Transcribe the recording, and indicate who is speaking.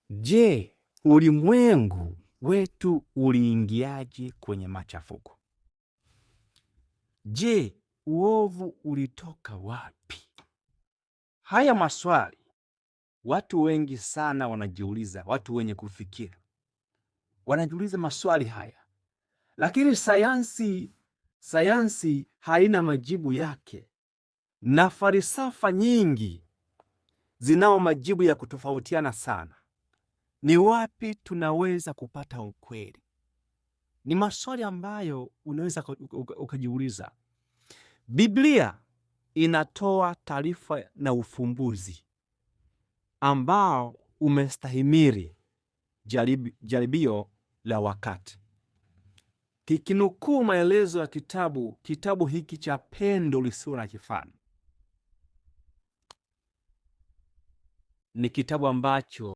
Speaker 1: Je, ulimwengu wetu uliingiaje kwenye machafuko? Je, uovu ulitoka wapi? Haya maswali watu wengi sana wanajiuliza, watu wenye kufikiri wanajiuliza maswali haya, lakini sayansi haina majibu yake, na falsafa nyingi zinao majibu ya kutofautiana sana. Ni wapi tunaweza kupata ukweli? Ni maswali ambayo unaweza ukajiuliza. Biblia inatoa taarifa na ufumbuzi ambao umestahimili jaribio la wakati. Kikinukuu maelezo ya kitabu hiki cha Pendo Lisilo na Kifani, ni kitabu ambacho